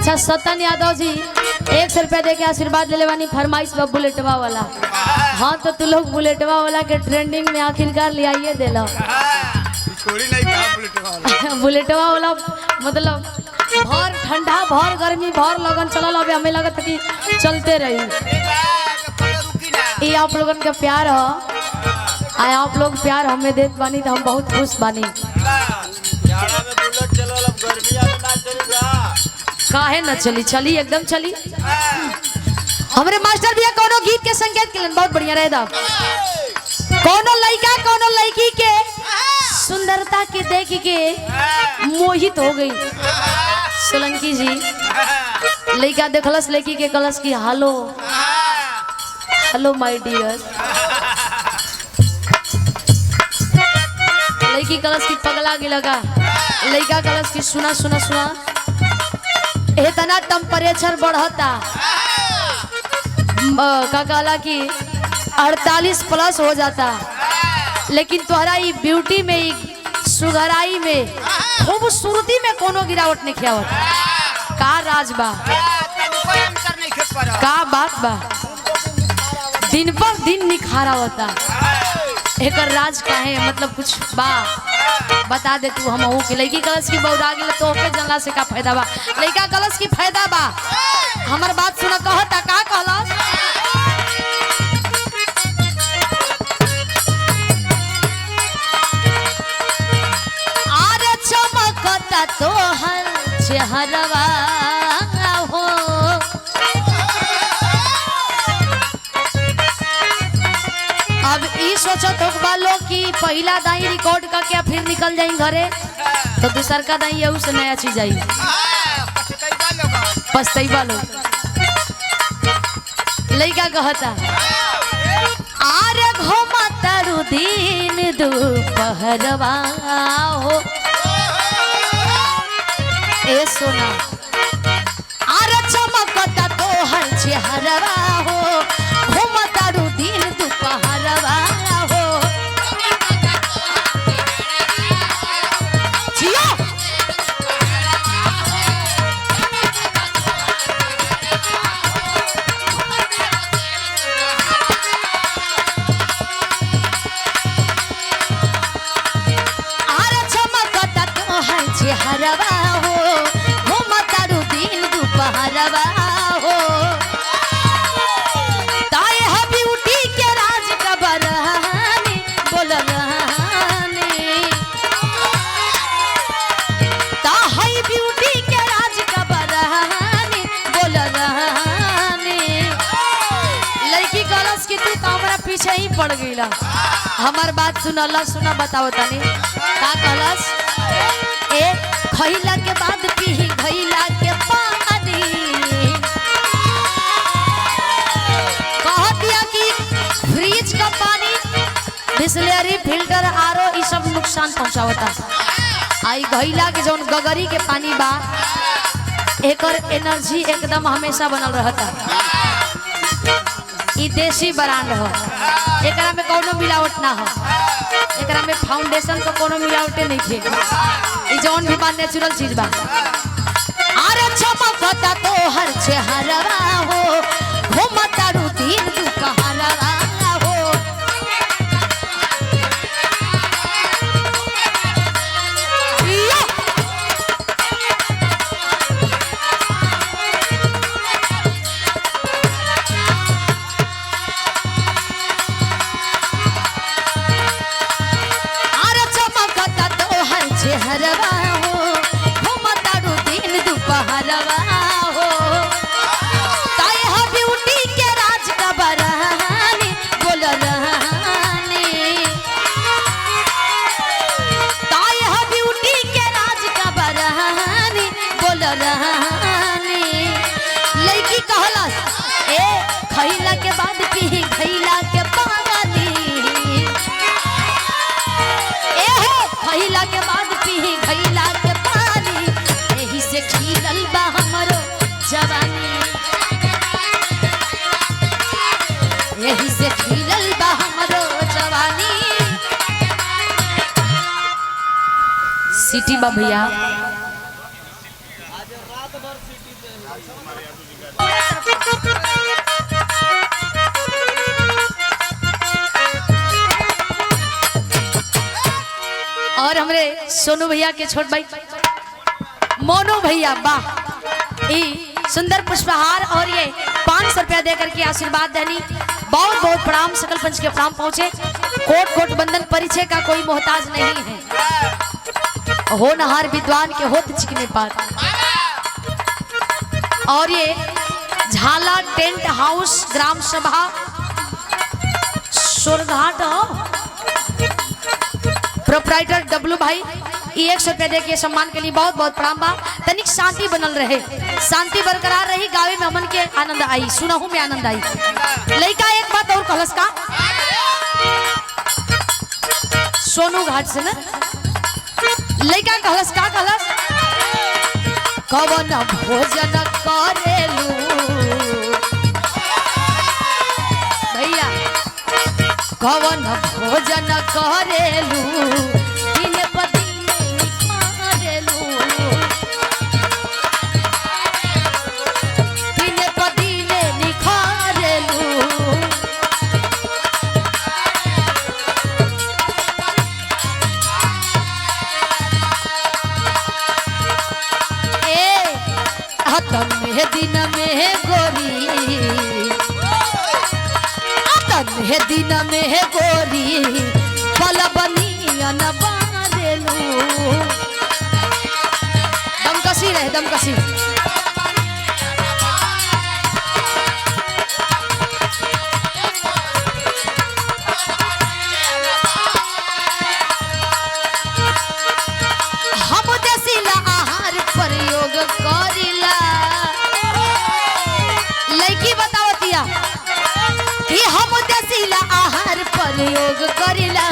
अच्छा सतन यादव जी 100 रुपया दे के आशीर्वाद ले लेवानी फरमाइश बा बुलेटवा वाला। हाँ तो तू लोग बुलेटवा वाला के ट्रेंडिंग में आखिरकार ले आइए दे लो। छोड़ी नहीं कहा बुलेटवा वाला। बुलेटवा वाला मतलब भर ठंडा भर गर्मी भर लगन चलल अबे हमें लगत कि चलते रही। ये आप लोगन का प्यार हो आया आप लोग प्यार हमें देत बानी तो हम बहुत खुश बानी। काहे न चली चली एकदम चली। हमारे मास्टर भैया कोनो गीत के संकेत के बहुत बढ़िया रहे दा। कोनो लड़का कोनो लड़की के सुंदरता के देख के मोहित हो गई। सोलंकी जी लड़का देखलस लड़की के कलश की हेलो हेलो माय डियर। लड़की कलश की पगला की लगा लड़का कलश की सुना सुना सुना इतना टेम्परेचर बढ़ता का कहला कि 48 प्लस हो जाता लेकिन तुम्हारा ये ब्यूटी में ही सुघराई में खूबसूरती में कोनो गिरावट नहीं खियावत। का राज बा का बात बा दिन पर दिन निखारा होता एक राज का है मतलब कुछ बा बता दे तू। हम के लड़की कलश की बौरा गेल तो ओके जनला से का फायदा बा। लड़का कलश की फायदा बा हमर बात सुना कहता का कहलस आरे चमकता तोहर चेहरवा हो। अब ई सोचत होगा लोग कि पहला दाई रिकॉर्ड करके फिर निकल जाई घरे तो दूसर का दाई यू से नया चीज आई पछतैबा लोग। लइका कहता आरे घुमा तारू दिन दोपहरवा हो ए सोना आरे चमकता तोहर चेहरवा हो घुमा तारू दिन दोपहरवा हो। जियो आरे चमकता तोहर चेहरवा हो घुमा तारू दिन दोपहरवा हो। पीछे ही पड़ गई हमार बात सुनला सुना बताओ तनी का कहलस ए खइला के बाद पी खइला के पानी कह दिया कि फ्रिज का पानी बिसलेरी फिल्टर आरो ई सब नुकसान पहुंचावता। आई खइला के जौन गगरी के पानी बा एकर एनर्जी एकदम हमेशा बनल रहता। ई देसी ब्रांड हो एकरा में कोनो मिलावट ना हो एकरा में फाउंडेशन को कोनो मिलावटे नहीं थे। ई जौन भी बा नेचुरल चीज बा। अरे चमकता तोहर चेहरवा हो घुमता रू दिन दोपहरवा हो। चेहरवा हो घुमता रू दिन दोपहरवा हो। ताई हो ब्यूटी के राज का बरहानी बोल रहानी ताई हो ब्यूटी के राज का बरहानी बोल रहानी। लड़की कहलस ए खइला के बाद पी खइला के पानी ए हो खइला के बाद खइला के पानी यही से खिलल बा हमरो जवानी यही से खिलल बा हमरो जवानी। सिटी बा भैया और हमरे सोनू भैया के छोट भाई मोनू भैया वाह ई सुंदर पुष्पहार और ये 500 रुपया देकर के आशीर्वाद देनी। बहुत बहुत प्रणाम, सकल पंच के प्रणाम पहुंचे। कोट कोट बंधन परिचय का कोई मोहताज नहीं है। हो नहार विद्वान के होत चिकने पार। और ये झाला टेंट हाउस ग्राम सभा सोरघाट प्रोप्राइटर डब्लू भाई 100 रुपया दे के सम्मान के लिए बहुत बहुत प्रणाम बा। तनिक शांति बनल रहे, शांति बरकरार रही, गावे में हमन के आनंद आई, सुनहु में आनंद आई। लड़का एक बात और कहलस का सोनू घाट से ना, लड़का कहलस का कहलस कवन भोजन करेलू भैया, कवन भोजन करेलू दिन पदिने निखारेलू, दिन पदिने निखारेलू। ए हतन में दिन में गोरी, हे दिन में हे गोरी फल बनियन बारेलू। दमकसी रहे दमकसी। हम देसीला आहार प्रयोग करिला। लड़की बतावतिया कि हम देसीला आहार प्रयोग करिला,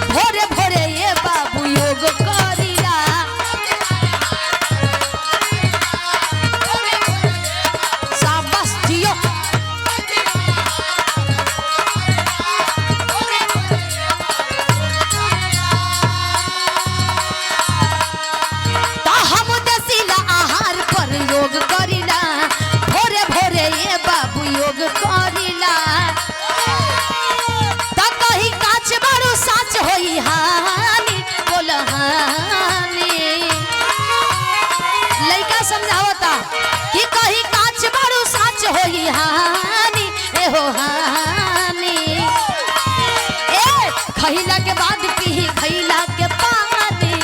भोरे भोरे ये बाबू योग करिला। शाबाश जियो। ता हम देसीला आहार प्रयोग करिला, भोरे भोरे ये बाबू योग करिला। साच होई हानि बोलहानी। लइका समझावता कि कहीं काच बारू साच होई हानि ए हो हानि। ए खइला के बाद पीही खइला के पानी,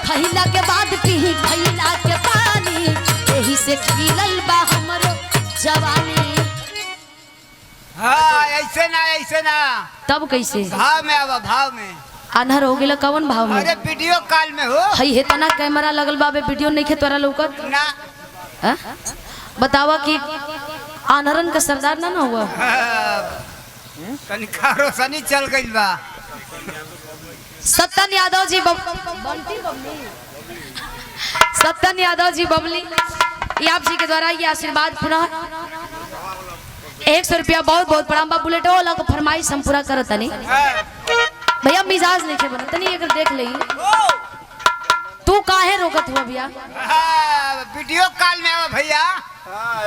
खइला के बाद पीही खइला के पानी, यही से खिलल बा हमरो जवानी। हाँ ऐसे ना तब कैसे भाव में आवा, भाव में आन्हर हो गेला कवन भाव में? अरे वीडियो कॉल में हो हई हेतना कैमरा लगल बाबे वीडियो नहीं खे तोरा लौकत ना। बतावा कि आन्हरन का सरदार ना हुआ। तनिका रोशनी चल गइल बा। सत्तन यादव जी सत्तन यादव जी बबली ये आप जी के द्वारा ये आशीर्वाद पुनः 100 रुपया बहुत बहुत प्रणाम बा। बुलेटो वाला को फरमाइश हम पूरा करत तनी भैया, मिजाज नहीं के बनत तनी अगर देख लई। तू काहे रोकत हुआ भैया? वीडियो कॉल में आवा भैया।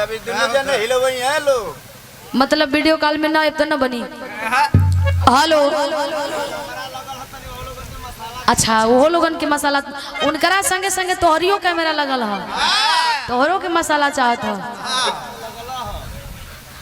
अभी दोनों जने हिलवई हैं लोग। मतलब वीडियो कॉल में ना अब तो ना बनी। हेलो अच्छा वो लोगन के मसाला उनकरा संगे संगे तोहरियो कैमरा लगल है, तोहरो के मसाला चाहत है।